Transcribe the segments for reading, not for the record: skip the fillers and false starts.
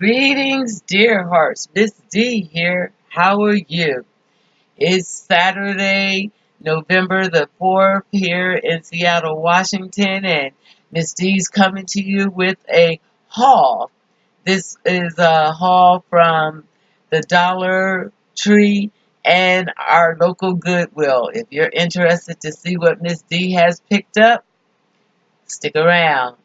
Greetings, dear hearts. Miss D here. How are you? It's Saturday, November the 4th here in Seattle, Washington, and Miss D's coming to you with a haul. This is a haul from the Dollar Tree and our local Goodwill. If you're interested to see what Miss D has picked up, stick around.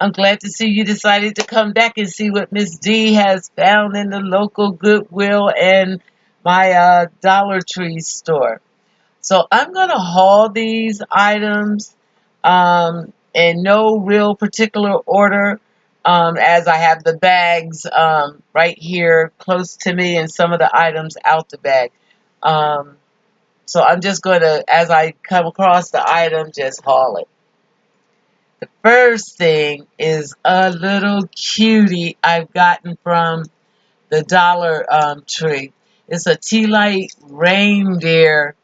I'm glad to see you decided to come back and see what Miss D has found in the local Goodwill and my Dollar Tree store. So I'm going to haul these items in no real particular order, as I have the bags right here close to me and some of the items out the bag. Um, so I'm just going to, as I come across the item, just haul it. The first thing is a little cutie I've gotten from the Dollar Tree. It's a tea light reindeer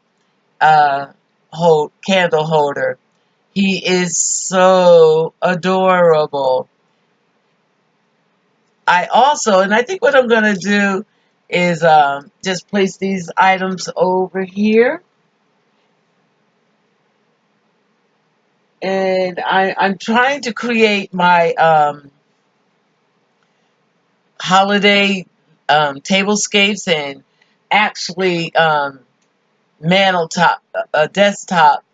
candle holder. He is so adorable. And I think what I'm going to do is just place these items over here. And I'm trying to create my holiday tablescapes and actually desktop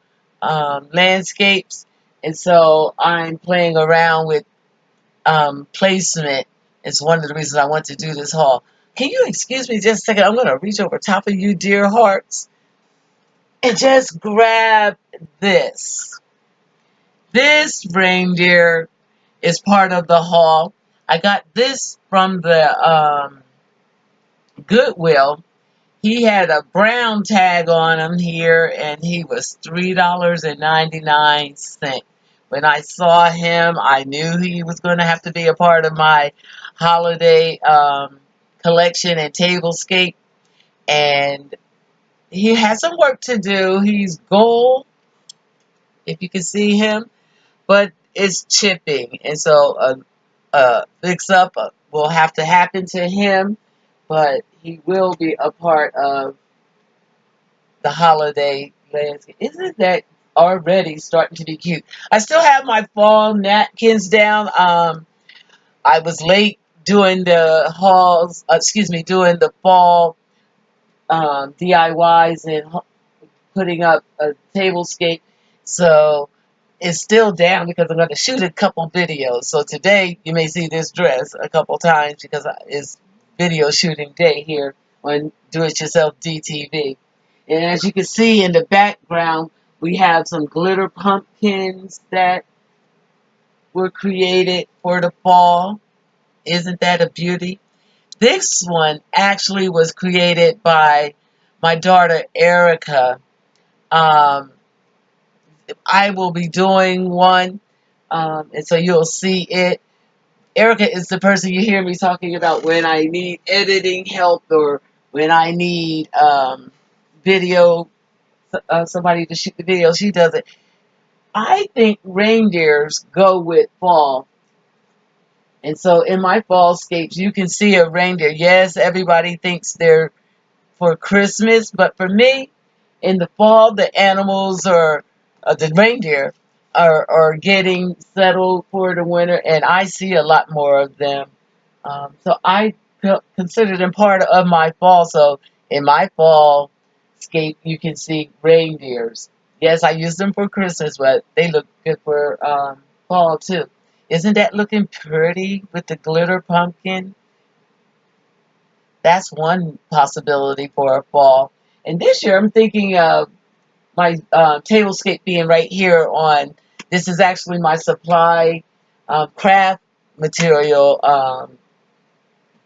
landscapes. And so I'm playing around with placement. It's one of the reasons I want to do this haul. Can you excuse me just a second? I'm going to reach over top of you, dear hearts, and just grab this. This reindeer is part of the haul. I got this from the Goodwill. He had a brown tag on him here, and he was $3.99. When I saw him, I knew he was going to have to be a part of my holiday collection and tablescape. And he has some work to do. He's gold, if you can see him, but it's chipping. And so fix up will have to happen to him, but he will be a part of the holiday landscape. Isn't that already starting to be cute? I still have my fall napkins down. I was late doing the doing the fall DIYs and putting up a tablescape. So it's still down because I'm going to shoot a couple videos. So today you may see this dress a couple times because it's video shooting day here on Do It Yourself DTV. And as you can see in the background, we have some glitter pumpkins that were created for the fall. Isn't that a beauty? This one actually was created by my daughter Erica. Um, I will be doing one, and so you'll see it. Erica is the person you hear me talking about when I need editing help or when I need video, somebody to shoot the video. She does it. I think reindeers go with fall. And so in my fallscapes, you can see a reindeer. Yes, everybody thinks they're for Christmas, but for me, in the fall, the animals the reindeer are getting settled for the winter, and I see a lot more of them. So I consider them part of my fall. So in my fall scape, you can see reindeers. Yes, I use them for Christmas, but they look good for fall too. Isn't that looking pretty with the glitter pumpkin? That's one possibility for a fall. And this year I'm thinking of my tablescape being right here on, this is actually my supply craft material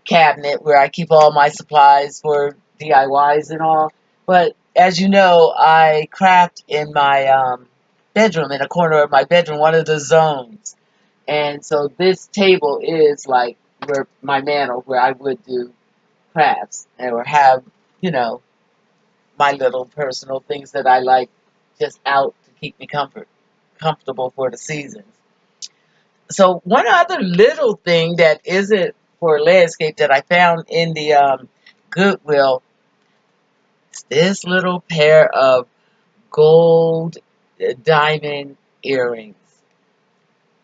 cabinet where I keep all my supplies for DIYs and all. But as you know, I craft in my bedroom, in a corner of my bedroom, one of the zones. And so this table is like where my mantle, where I would do crafts or have, you know, my little personal things that I like just out to keep me comfort. comfortable for the seasons. So one other little thing that isn't for landscape that I found in the Goodwill is this little pair of gold diamond earrings.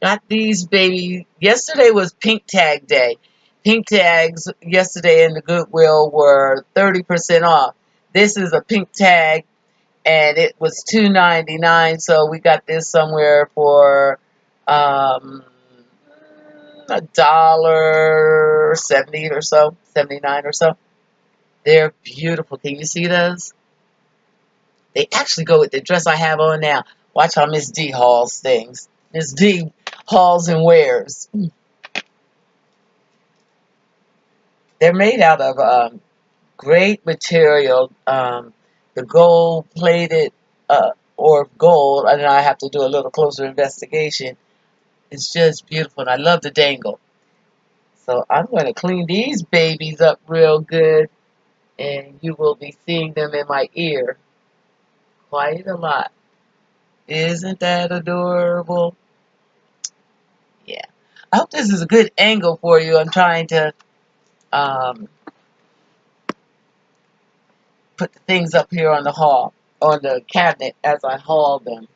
Got these, baby. Yesterday was Pink Tag Day. Pink tags yesterday in the Goodwill were 30% off. This is a pink tag, and it was $2.99. So we got this somewhere for um, $1.70 or so, 79 or so. They're beautiful. Can you see those? They actually go with the dress I have on now. Watch how Miss D hauls things. Miss D hauls and wears. They're made out of great material. The gold plated or gold, and I have to do a little closer investigation. It's just beautiful, and I love the dangle. So I'm going to clean these babies up real good, and you will be seeing them in my ear quite a lot. Isn't that adorable? Yeah. I hope this is a good angle for you. I'm trying to um, put the things up here on the cabinet as I haul them.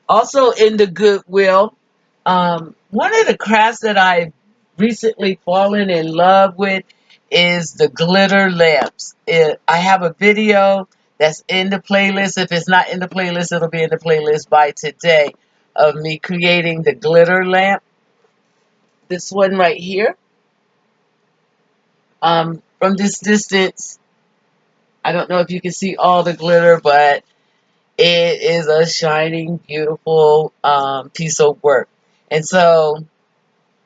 Also in the Goodwill, one of the crafts that I've recently fallen in love with is the glitter lamps. I have a video that's in the playlist. If it's not in the playlist, it'll be in the playlist by today of me creating the glitter lamp. This one right here. From this distance, I don't know if you can see all the glitter, but it is a shining, beautiful piece of work. And so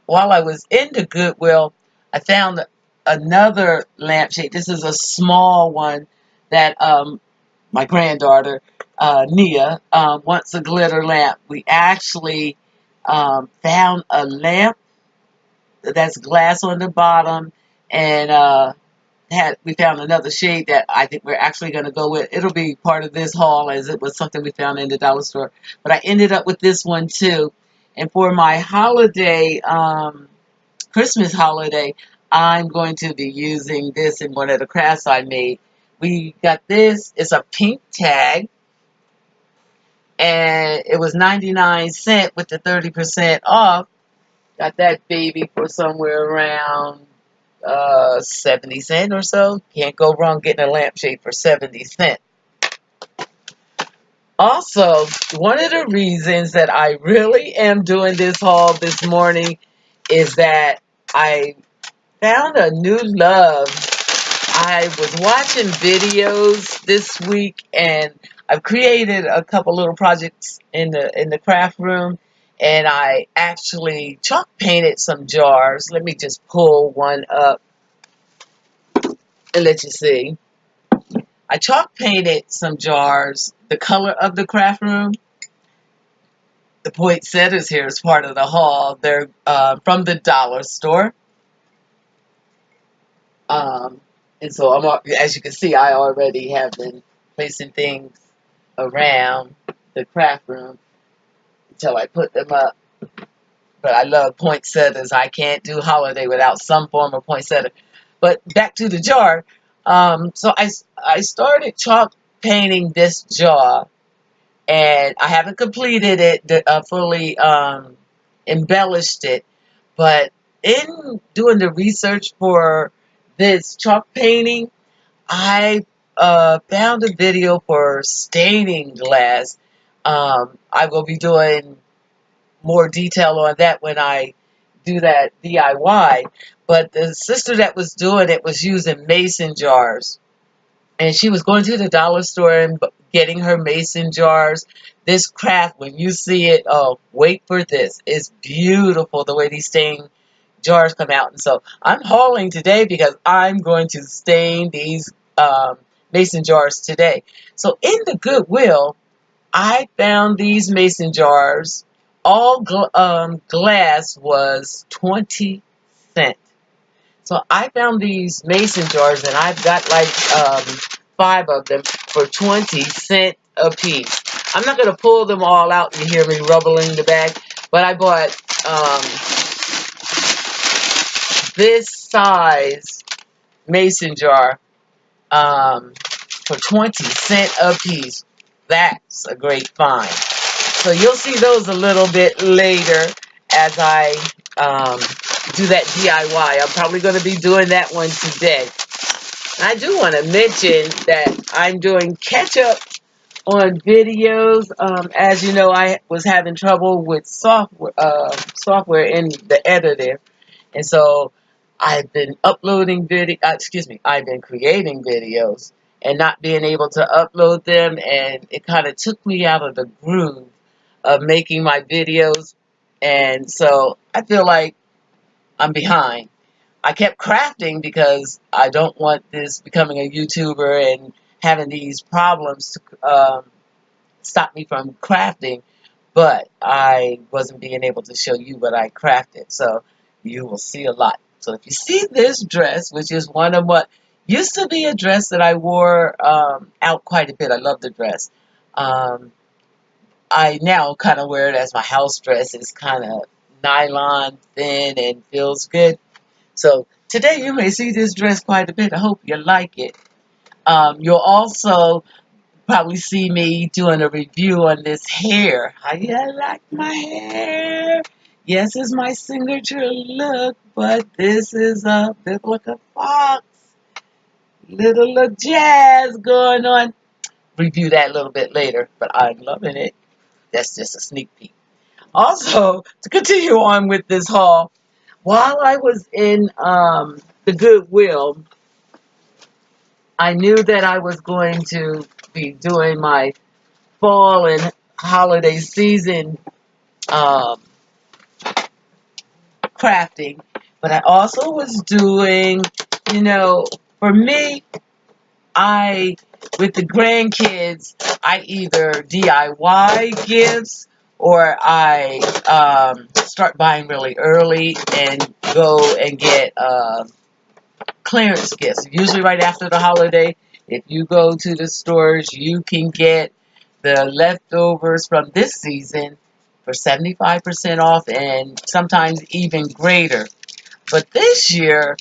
while I was in the Goodwill, I found another lampshade. This is a small one that my granddaughter, Nia, wants a glitter lamp. We actually found a lamp that's glass on the bottom, and we found another shade that I think we're actually going to go with. It'll be part of this haul, as it was something we found in the dollar store. But I ended up with this one too. And for my holiday, Christmas holiday, I'm going to be using this in one of the crafts I made. We got this. It's a pink tag, and it was 99 cents with the 30% off. Got that baby for somewhere around 70 cents or so. Can't go wrong getting a lampshade for 70 cents. Also, one of the reasons that I really am doing this haul this morning is that I found a new love. I was watching videos this week, and I've created a couple little projects in the craft room, and I actually chalk painted some jars. Let me just pull one up and let you see. I chalk painted some jars, the color of the craft room. The poinsettias here is part of the haul. They're from the dollar store. And so, as you can see, I already have been placing things around the craft room until I put them up. But I love poinsettias. I can't do holiday without some form of poinsettia. But back to the jar. So I started chalk painting this jar, and I haven't completed it, fully embellished it. But in doing the research for this chalk painting, I found a video for staining glass. I will be doing more detail on that when I do that DIY. But the sister that was doing it was using mason jars. And she was going to the dollar store and getting her mason jars. This craft, when you see it, oh, wait for this. It's beautiful the way these stain jars come out. And so I'm hauling today because I'm going to stain these mason jars today. So in the Goodwill, I found these mason jars. All glass was 20 cents. So I found these mason jars, and I've got like 5 of them for 20 cents a piece. I'm not going to pull them all out. You hear me rubbling the bag. But I bought this size mason jar for 20 cents a piece. That's a great find. So you'll see those a little bit later as I do that DIY. I'm probably going to be doing that one today. I do want to mention that I'm doing catch-up on videos. As you know, I was having trouble with software in the editor. And so I've been uploading I've been creating videos and not being able to upload them, and it kind of took me out of the groove of making my videos, and so I feel like I'm behind. I kept crafting because I don't want this becoming a YouTuber and having these problems to stop me from crafting, but I wasn't being able to show you what I crafted. So you will see a lot. So if you see this dress, which is one of what used to be a dress that I wore out quite a bit. I love the dress. I now kind of wear it as my house dress. It's kind of nylon, thin, and feels good. So today you may see this dress quite a bit. I hope you like it. You'll also probably see me doing a review on this hair. How you like my hair? Yes, it's my signature look, but this is a biblical fox. Little look jazz going on. Review that a little bit later, but I'm loving it. That's just a sneak peek. Also, to continue on with this haul, while I was in the Goodwill, I knew that I was going to be doing my fall and holiday season um, crafting, but I also was doing, for me, with the grandkids, I either DIY gifts or I start buying really early and go and get clearance gifts. Usually right after the holiday, if you go to the stores, you can get the leftovers from this season for 75% off and sometimes even greater. But this year,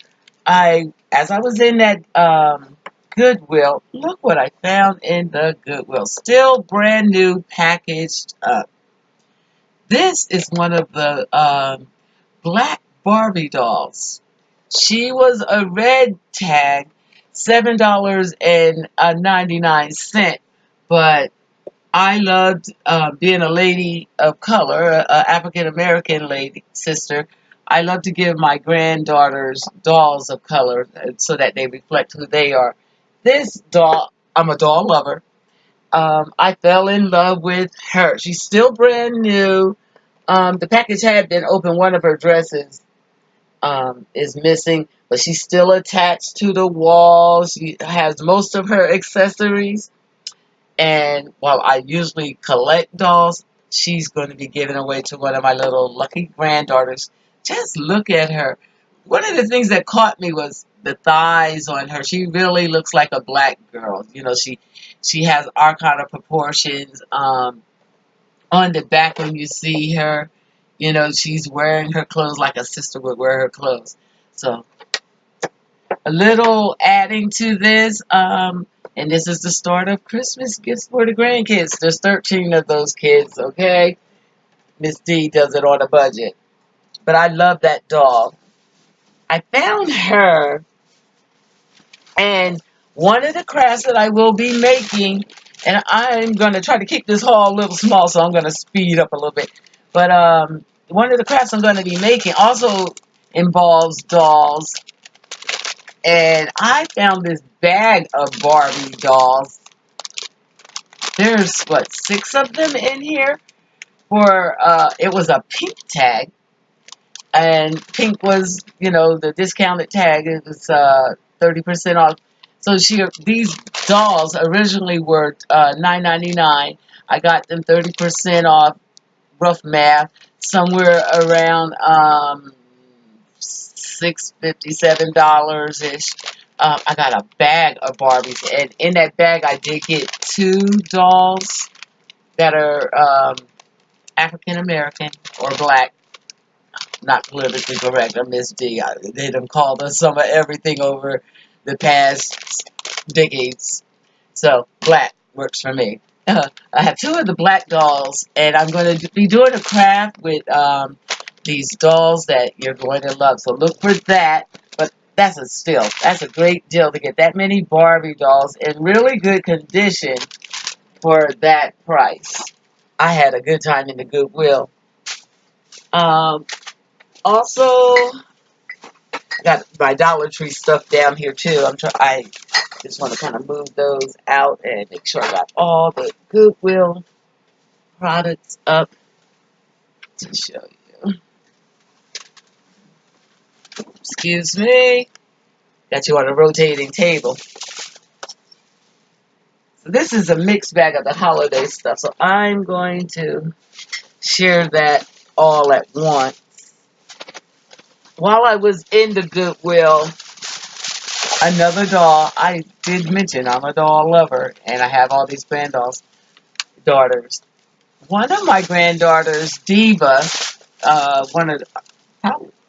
as I was in that Goodwill, look what I found in the Goodwill. Still brand new, packaged up. This is one of the black Barbie dolls. She was a red tag, $7.99, but I loved being a lady of color, an African American lady sister. I love to give my granddaughters dolls of color so that they reflect who they are. This doll, I'm a doll lover. I fell in love with her. She's still brand new. The package had been open. One of her dresses is missing, but she's still attached to the wall. She has most of her accessories. And while I usually collect dolls, she's going to be given away to one of my little lucky granddaughters. Just look at her. One of the things that caught me was the thighs on her. She really looks like a black girl. She has our kind of proportions. On the back when you see her, she's wearing her clothes like a sister would wear her clothes. So a little adding to this, and this is the start of Christmas gifts for the grandkids. There's 13 of those kids, okay? Miss D does it on a budget. But I love that doll. I found her, and one of the crafts that I will be making, and I'm going to try to keep this haul a little small, so I'm going to speed up a little bit. But one of the crafts I'm going to be making also involves dolls. And I found this bag of Barbie dolls. There's, what, 6 of them in here? It was a pink tag. And pink was, the discounted tag. It was 30% off. So these dolls originally were $9.99. I got them 30% off, rough math, somewhere around $6.57 ish. I got a bag of Barbies, and in that bag I did get 2 dolls. that are African American or black. Not politically correct. I'm Miss D. They done called us some of everything over the past decades. So black works for me. I have two of the black dolls, and I'm going to be doing a craft with these dolls that you're going to love. So look for that. But that's a great deal to get that many Barbie dolls in really good condition for that price. I had a good time in the Goodwill. Um, Also, got my Dollar Tree stuff down here too. I just want to kind of move those out and make sure I got all the Goodwill products up to show you. Excuse me. Got you on a rotating table. So this is a mixed bag of the holiday stuff. So I'm going to share that all at once. While I was in the Goodwill, another doll, I did mention I'm a doll lover, and I have all these daughters. One of my granddaughters, Diva, one of the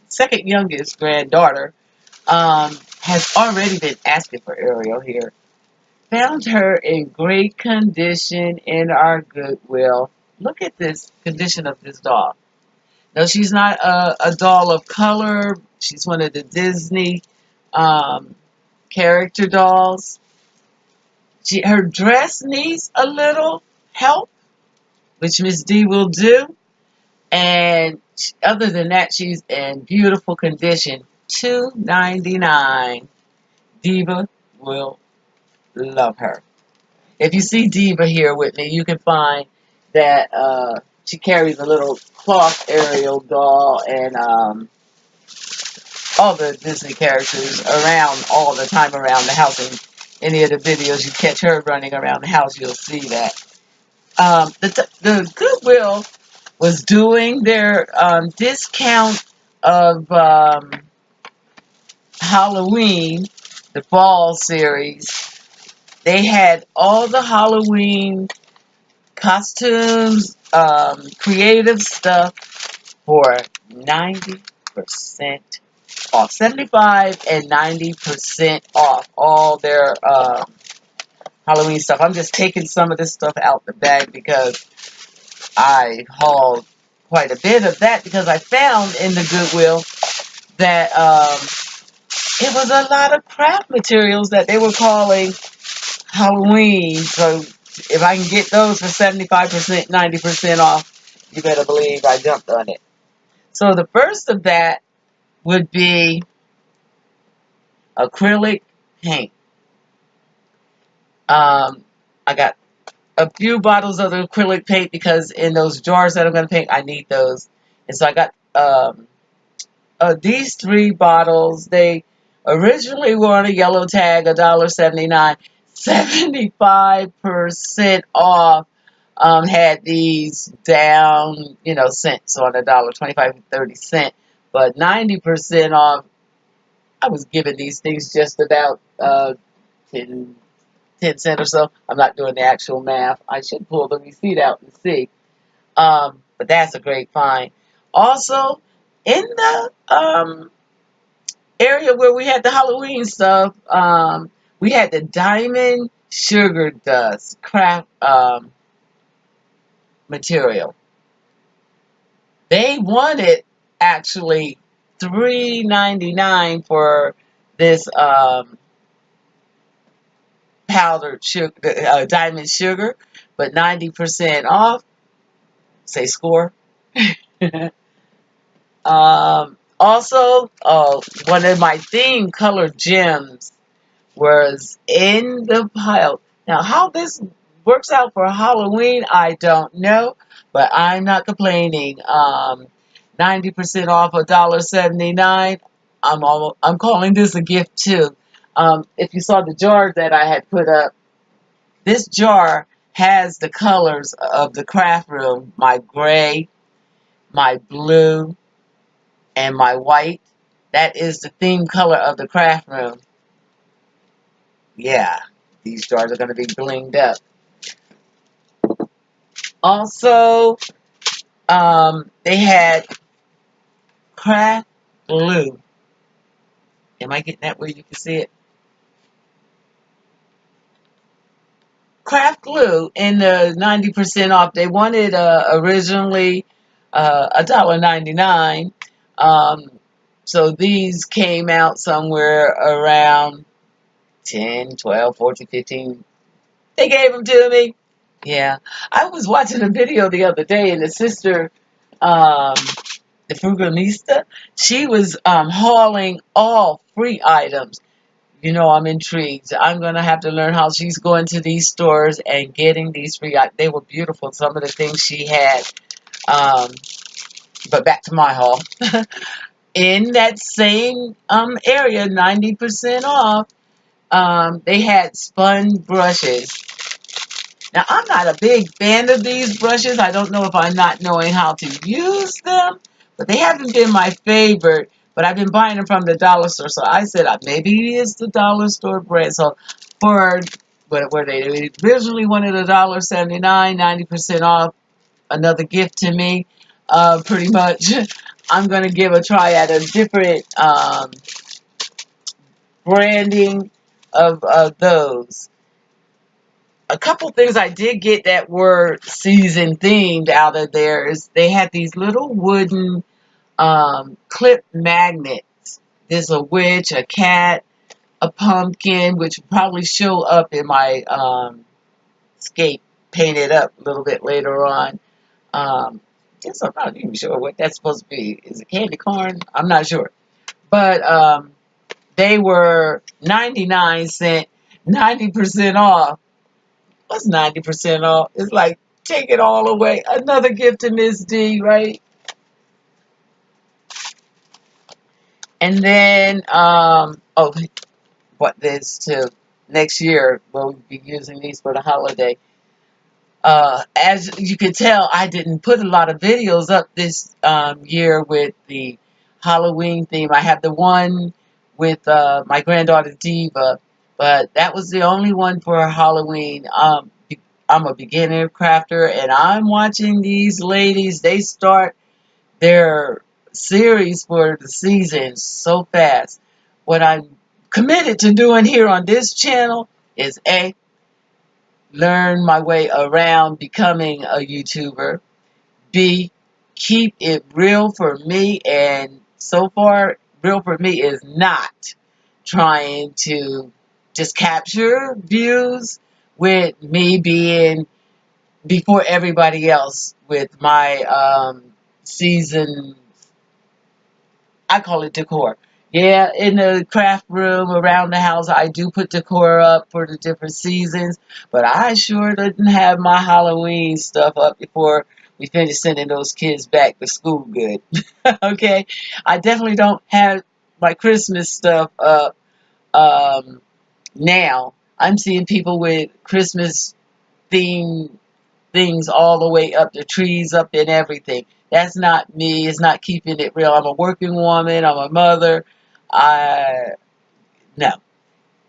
second youngest granddaughter, has already been asking for Ariel here. Found her in great condition in our Goodwill. Look at this condition of this doll. No, she's not a doll of color. She's one of the Disney character dolls. Her dress needs a little help, which Miss D will do. And other than that, she's in beautiful condition. $2.99. Diva will love her. If you see Diva here with me, you can find that she carries a little cloth Ariel doll and all the Disney characters around all the time around the house. And any of the videos you catch her running around the house, you'll see that. The Goodwill was doing their discount of Halloween, the fall series. They had all the Halloween costumes, creative stuff for 90% off. 75 and 90% off all their Halloween stuff. I'm just taking some of this stuff out the bag because I hauled quite a bit of that because I found in the Goodwill that it was a lot of craft materials that they were calling Halloween. So if I can get those for 75%, 90% off, you better believe I jumped on it. So the first of that would be acrylic paint. I got a few bottles of the acrylic paint because in those jars that I'm going to paint, I need those. And so I got these 3 bottles. They originally were on a yellow tag, $1.79. 75% off. Had these down, cents on $1.25 and 30 cents. But 90% off, I was giving these things just about 10 cents or so. I'm not doing the actual math. I should pull the receipt out and see. But that's a great find. Also, in the area where we had the Halloween stuff, we had the diamond sugar dust craft material. They wanted actually $3.99 for this powdered sugar, diamond sugar, but 90% off. Say score. Also, one of my theme colored gems was in the pile. Now, how this works out for Halloween, I don't know, but I'm not complaining. 90% off $1.79. I'm calling this a gift too. If you saw the jar that I had put up, this jar has the colors of the craft room: my gray, my blue, and my white. That is the theme color of the craft room. Yeah, these jars are going to be blinged up. Also, they had craft glue. Am I getting that where you can see it? Craft glue in the 90% off. They wanted originally $1.99. Um, so these came out somewhere around 10, 12, 14, 15. They gave them to me. Yeah. I was watching a video the other day, and the sister, um, the Frugalista, she was hauling all free items. You know, I'm intrigued. I'm going to have to learn how she's going to these stores and getting these free items. They were beautiful, some of the things she had. Um, but back to my haul. In that same area, 90% off, they had spun brushes. Now, I'm not a big fan of these brushes. I don't know if I'm not knowing how to use them, but they haven't been my favorite. But I've been buying them from the dollar store, so I said maybe it's the dollar store brand. So for what were they originally wanted $1.79, 90% off, another gift to me, pretty much. I'm gonna give a try at a different branding of those. A couple things I did get that were season themed out of there is they had these little wooden clip magnets. There's a witch, a cat, a pumpkin, which will probably show up in my scape painted up a little bit later on. Guess I'm not even sure what that's supposed to be. Is it candy corn? I'm not sure. But they were 99¢, 90% off. What's 90% off? It's like, take it all away. Another gift to Miss D, right? And then, what this to next year, we'll be using these for the holiday. As you can tell, I didn't put a lot of videos up this year with the Halloween theme. I have the one with my granddaughter Diva, but that was the only one for Halloween. I'm a beginner crafter, and I'm watching these ladies. They start their series for the season so fast. What I'm committed to doing here on this channel is learn my way around becoming a YouTuber. B, keep it real for me, and so far, real for me is not trying to just capture views with me being before everybody else with my season, I call it decor. Yeah, in the craft room around the house, I do put decor up for the different seasons, but I sure didn't have my Halloween stuff up before we finished sending those kids back to school good. Okay? I definitely don't have my Christmas stuff up now. I'm seeing people with Christmas themed things all the way up, the trees up and everything. That's not me. It's not keeping it real. I'm a working woman. I'm a mother. I no.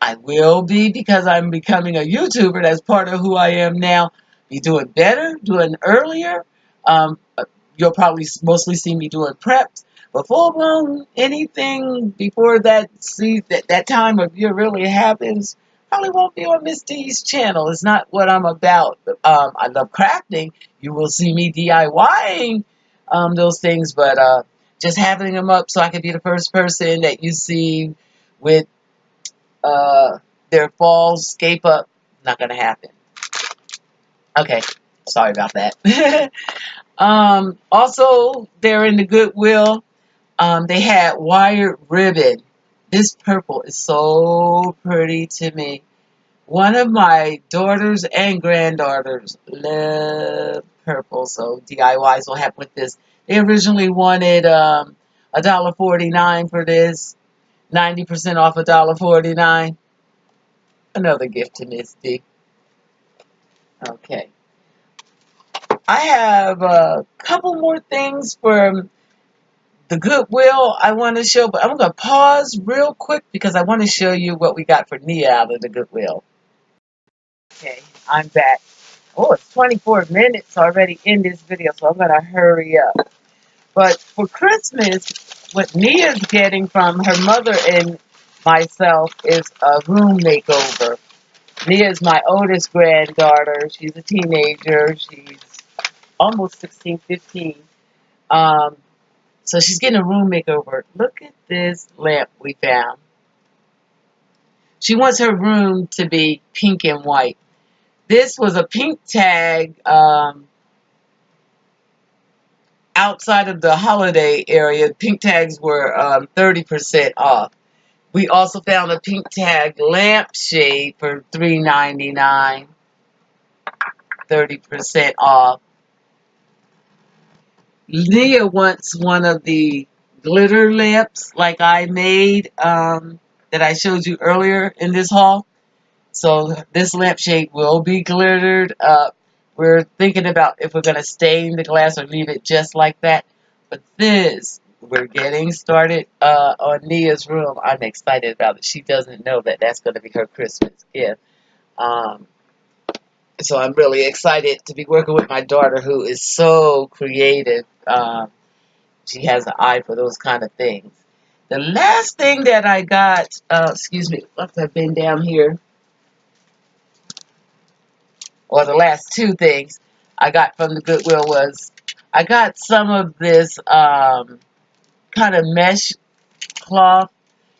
I will be, because I'm becoming a YouTuber. That's part of who I am now. Be doing better, doing earlier. Um, you'll probably mostly see me doing preps. But full blown anything before that time of year really happens, probably won't be on Miss D's channel. It's not what I'm about. I love crafting. You will see me DIYing those things, but just having them up so I can be the first person that you see with uh, their fall scape up, not gonna happen. Okay, sorry about that. Also, they're in the Goodwill. They had wired ribbon. This purple is so pretty to me. One of my daughters and granddaughters love purple, so DIYs will happen with this. They originally wanted $1.49 for this, 90% off $1.49. Another gift to Miss D. Okay. I have a couple more things from the Goodwill I want to show, but I'm going to pause real quick because I want to show you what we got for Nia out of the Goodwill. Okay, I'm back. Oh, it's 24 minutes already in this video, so I'm going to hurry up. But for Christmas, what Nia's getting from her mother and myself is a room makeover. Nia is my oldest granddaughter. She's a teenager. She's almost 16, 15. Um, so she's getting a room makeover. Look at this lamp we found. She wants her room to be pink and white. This was a pink tag outside of the holiday area. Pink tags were 30% off. We also found a pink tag lampshade for $3.99, 30% off. Leah wants one of the glitter lamps like I made that I showed you earlier in this haul. So this lampshade will be glittered up. We're thinking about if we're going to stain the glass or leave it just like that. But this, we're getting started on Nia's room. I'm excited about it. She doesn't know that that's going to be her Christmas gift. Um, so I'm really excited to be working with my daughter, who is so creative. She has an eye for those kind of things. The last thing that I got, excuse me, I've been down here, or the last two things I got from the Goodwill was I got some of this kind of mesh cloth.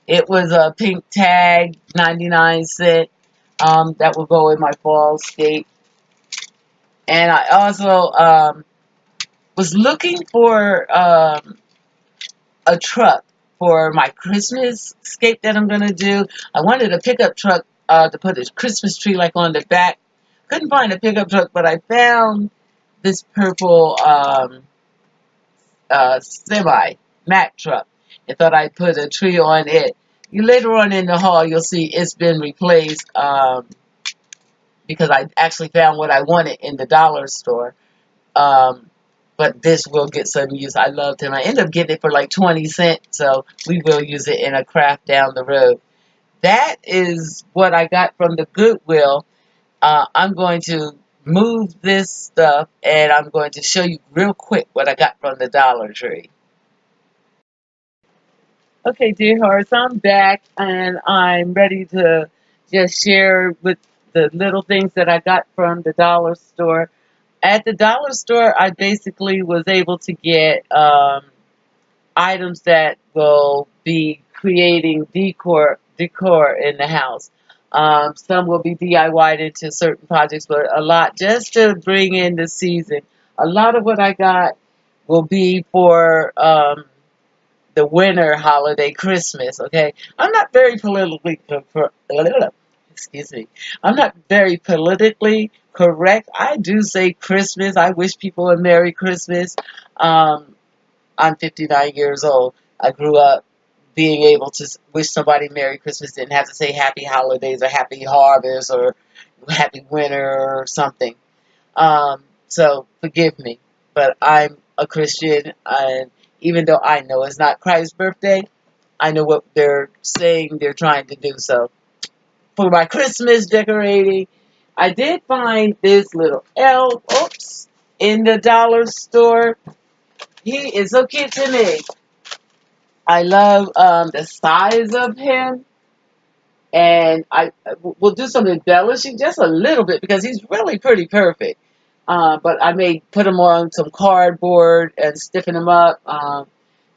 It was a pink tag, 99¢. That will go in my fall scape. And I also was looking for a truck for my Christmas scape that I'm going to do. I wanted a pickup truck to put a Christmas tree like on the back. Couldn't find a pickup truck, but I found this purple semi Mack truck. I thought I'd put a tree on it. Later on in the haul, you'll see it's been replaced because I actually found what I wanted in the dollar store. But this will get some use. I loved him. I ended up getting it for like 20 cents, so we will use it in a craft down the road. That is what I got from the Goodwill. I'm going to move this stuff, and I'm going to show you real quick what I got from the Dollar Tree. Okay, dear hearts, I'm back, and I'm ready to just share with the little things that I got from the dollar store. At the dollar store, I basically was able to get items that will be creating decor in the house. Some will be DIY'd into certain projects, but a lot just to bring in the season. A lot of what I got will be for the winter holiday, Christmas. Okay, I'm not very politically excuse me. I'm not very politically correct. I do say Christmas. I wish people a Merry Christmas. I'm 59 years old. I grew up being able to wish somebody Merry Christmas, didn't have to say Happy Holidays or Happy Harvest or Happy Winter or something. So forgive me, but I'm a Christian, and even though I know it's not Christ's birthday, I know what they're saying they're trying to do. So for my Christmas decorating, I did find this little elf, oops, in the dollar store. He is so cute to me. I love the size of him, and I will do some embellishing just a little bit because he's really pretty perfect. But I may put him on some cardboard and stiffen him up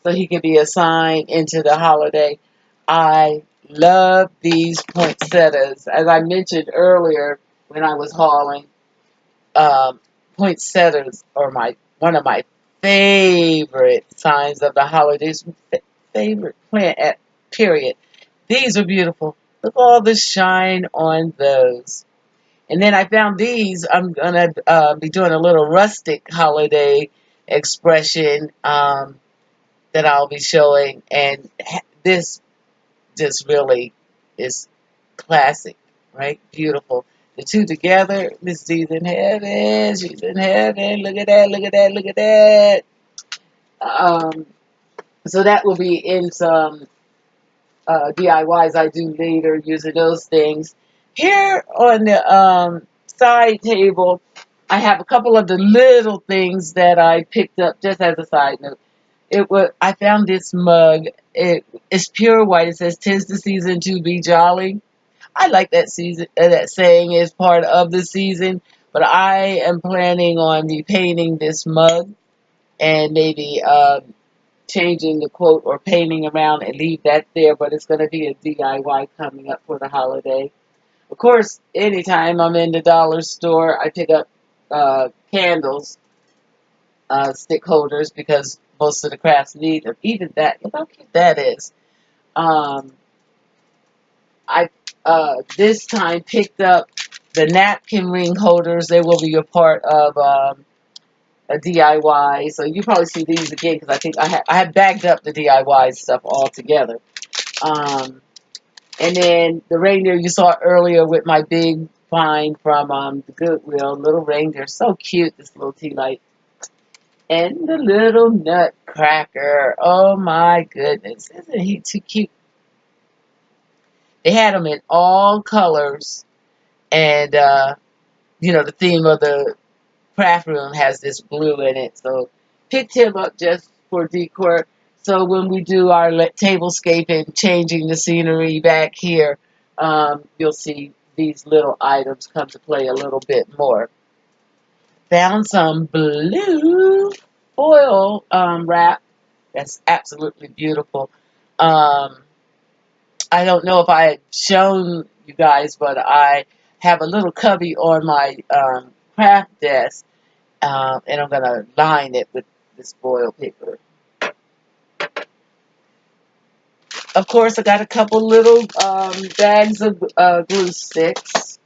so he can be assigned into the holiday. I love these poinsettias. As I mentioned earlier when I was hauling, poinsettias are one of my favorite signs of the holidays. Favorite plant at period. These are beautiful. Look at all the shine on those. And then I found these. I'm going to be doing a little rustic holiday expression that I'll be showing. And this just really is classic, right? Beautiful. The two together, Miss D's in heaven. She's in heaven. Look at that, look at that, look at that. So that will be in some DIYs I do later using those things. Here on the side table, I have a couple of the little things that I picked up just as a side note. I found this mug. It's pure white. It says "'Tis the season to be jolly." I like that season. That saying is part of the season. But I am planning on repainting this mug and maybe changing the quote or painting around and leave that there. But it's going to be a DIY coming up for the holiday. Of course, anytime I'm in the dollar store, I pick up candles, stick holders, because most of the crafts need them. Even that, look how cute that is. Um, I this time picked up the napkin ring holders. They will be a part of a DIY. So you probably see these again because I think I have bagged up the DIY stuff all together. And then the reindeer you saw earlier with my big find from the Goodwill, little reindeer, so cute. This little tea light. And the little nutcracker. Oh my goodness. Isn't he too cute? They had them in all colors. And, the theme of the craft room has this blue in it. So picked him up just for decor. So when we do our tablescape and changing the scenery back here, you'll see these little items come to play a little bit more. Found some blue foil wrap. That's absolutely beautiful. I don't know if I had shown you guys, but I have a little cubby on my craft desk, and I'm going to line it with this foil paper. Of course, I got a couple little bags of glue sticks.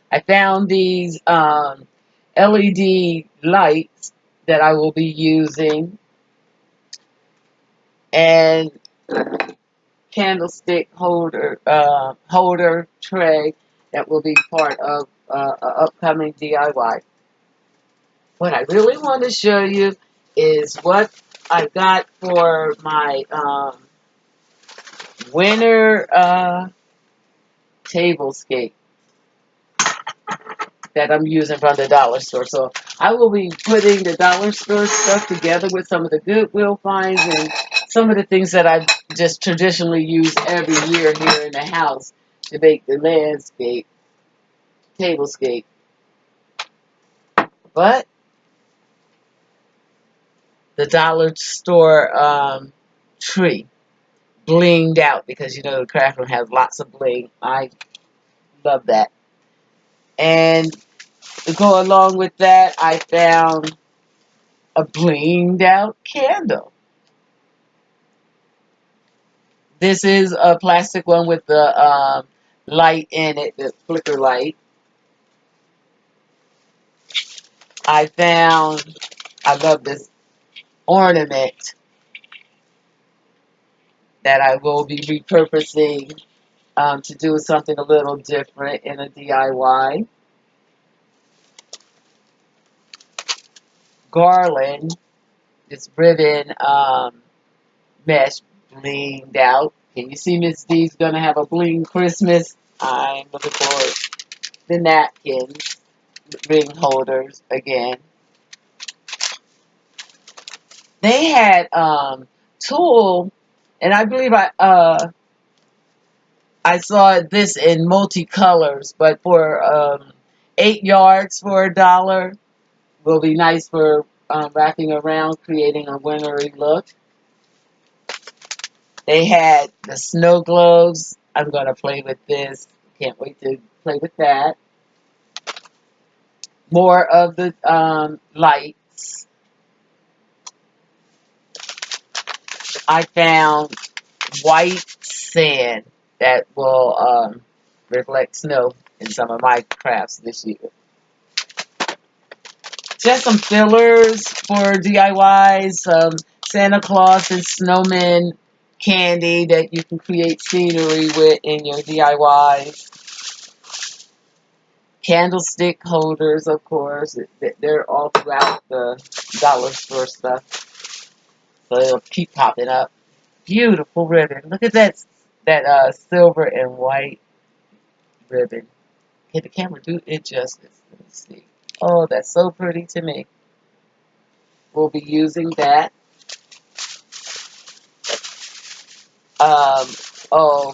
I found these LED lights that I will be using, and candlestick holder tray that will be part of an upcoming DIY. What I really want to show you is what I got for my winter tablescape that I'm using from the dollar store. So I will be putting the dollar store stuff together with some of the Goodwill finds and some of the things that I just traditionally use every year here in the house to make the landscape tablescape. But the dollar store tree blinged out because the craft room has lots of bling. I love that. And to go along with that, I found a blinged out candle. This is a plastic one with the light in it, the flicker light. I love this ornament that I will be repurposing to do something a little different in a DIY. Garland, this ribbon mesh blinged out. Can you see Miss D's gonna have a bling Christmas? I'm looking forward. The napkins, ring holders again. They had tulle, and I believe I saw this in multicolors, but for 8 yards for $1 will be nice for wrapping around, creating a wintry look. They had the snow globes. I'm going to play with this. Can't wait to play with that. More of the lights. I found white sand that will reflect snow in some of my crafts this year. Just some fillers for DIYs, some Santa Claus and snowman candy that you can create scenery with in your DIYs. Candlestick holders, of course. They're all throughout the dollar store stuff. So it'll keep popping up. Beautiful ribbon. Look at that silver and white ribbon. Can the camera do it justice? Let me see. Oh, that's so pretty to me. We'll be using that. Um, oh,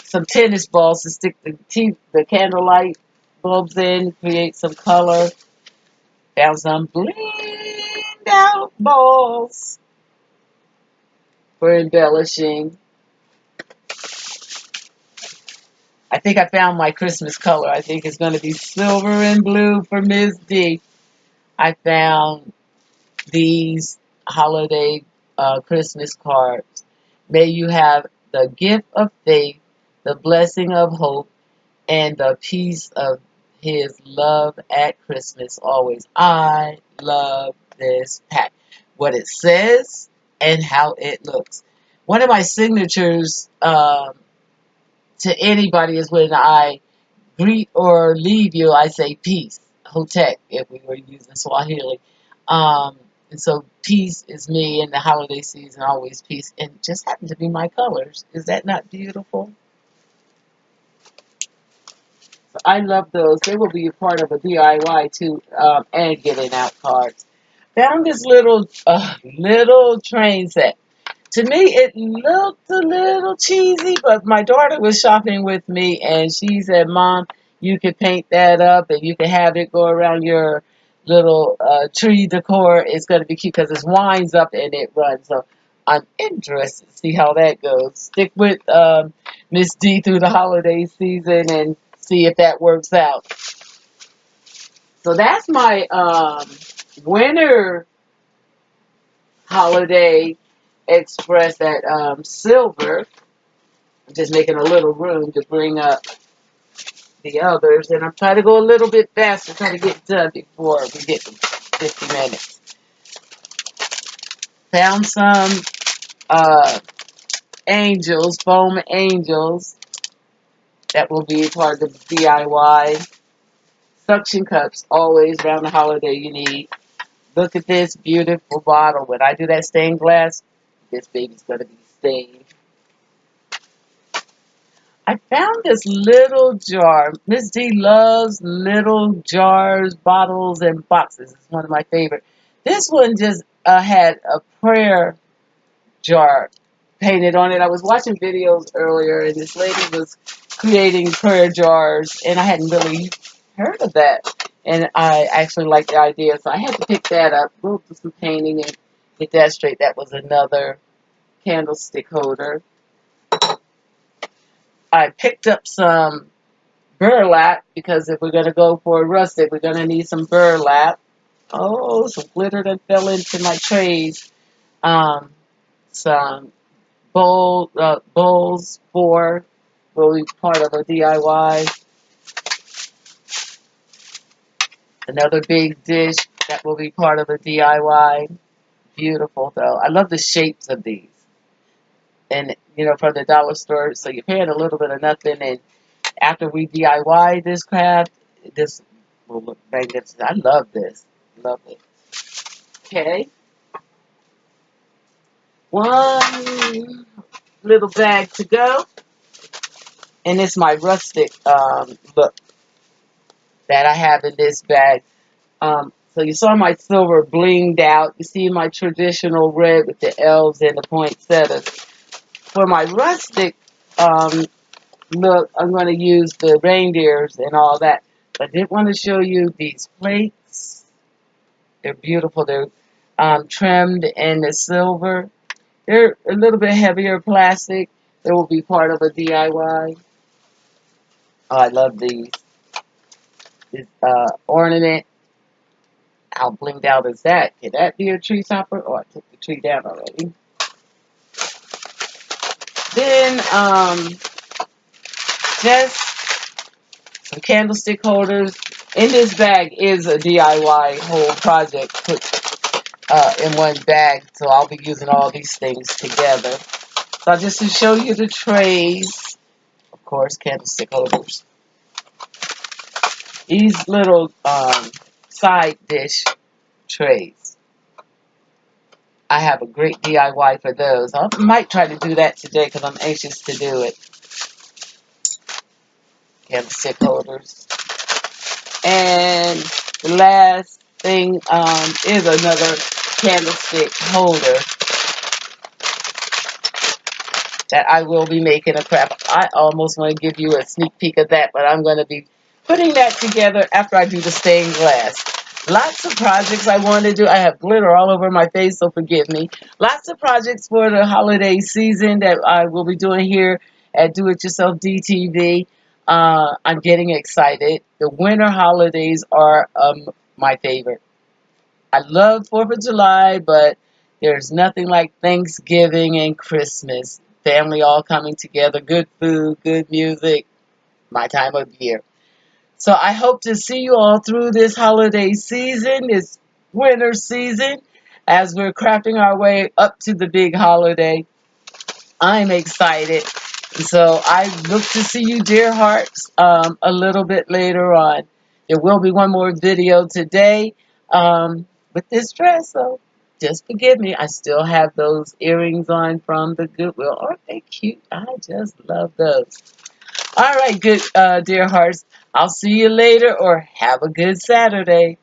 some tennis balls to stick the candlelight bulbs in, create some color. Found some blinged out balls for embellishing. I think I found my Christmas color. I think it's going to be silver and blue for Ms. D. I found these holiday Christmas cards. May you have the gift of faith, the blessing of hope, and the peace of his love at Christmas always. I love this pack. What it says and how it looks. One of my signatures to anybody is when I greet or leave you, I say peace. Hotek, if we were using Swahili. And so peace is me in the holiday season, always peace. And it just happen to be my colors. Is that not beautiful? I love those. They will be a part of a DIY too, and getting out cards. Found this little train set. To me, it looked a little cheesy, but my daughter was shopping with me, and she said, "Mom, you could paint that up, and you can have it go around your little tree decor. It's going to be cute because it winds up and it runs." So I'm interested to see how that goes. Stick with Miss D through the holiday season and see if that works out. So that's my winter holiday express at silver. I'm just making a little room to bring up the others, and I'm trying to go a little bit faster, trying to get done before we get to 50 minutes. Found some uh, angels, foam angels, that will be part of the DIY. Suction cups, always around the holiday you need. Look at this beautiful bottle. When I do that stained glass, this baby's going to be stained. I found this little jar. Miss D loves little jars, bottles, and boxes. It's one of my favorite. This one just had a prayer jar painted on it. I was watching videos earlier, and this lady was creating prayer jars, and I hadn't really heard of that. And I actually liked the idea, so I had to pick that up, go do some painting, and get that straight. That was another candlestick holder. I picked up some burlap, because if we're going to go for a rustic, we're going to need some burlap. Oh, some glitter that fell into my trays. Some bowls for will be part of a DIY. Another big dish that will be part of a DIY. Beautiful though. I love the shapes of these. And from the dollar store, so you're paying a little bit of nothing, and after we DIY this craft, this will look magnificent. I love this. Love it. Okay. One little bag to go. And it's my rustic look that I have in this bag. So you saw my silver blinged out. You see my traditional red with the elves and the poinsettias. For my rustic look, I'm going to use the reindeers and all that. But I did want to show you these plates. They're beautiful. They're trimmed in the silver. They're a little bit heavier plastic. They will be part of a DIY. Oh, I love these. This ornament. How blinged out is that? Can that be a tree topper? Oh, I took the tree down already. Then, just some candlestick holders. In this bag is a DIY whole project put in one bag. So I'll be using all these things together. So just to show you the trays, of course, candlestick holders. These little side dish trays. I have a great DIY for those. I might try to do that today because I'm anxious to do it. Candlestick holders. And The last thing is another candlestick holder that I will be making a craft. I almost want to give you a sneak peek of that, but I'm going to be putting that together after I do the stained glass. Lots of projects I want to do. I have glitter all over my face, so forgive me. Lots of projects for the holiday season that I will be doing here at Do It Yourself DTV. I'm getting excited. The winter holidays are my favorite. I love 4th of July, but there's nothing like Thanksgiving and Christmas. Family all coming together, good food, good music, my time of year. So I hope to see you all through this holiday season, this winter season, as we're crafting our way up to the big holiday. I'm excited. So I look to see you, dear hearts, a little bit later on. There will be one more video today with this dress, so just forgive me. I still have those earrings on from the Goodwill. Aren't they cute? I just love those. All right, good dear hearts. I'll see you later, or have a good Saturday.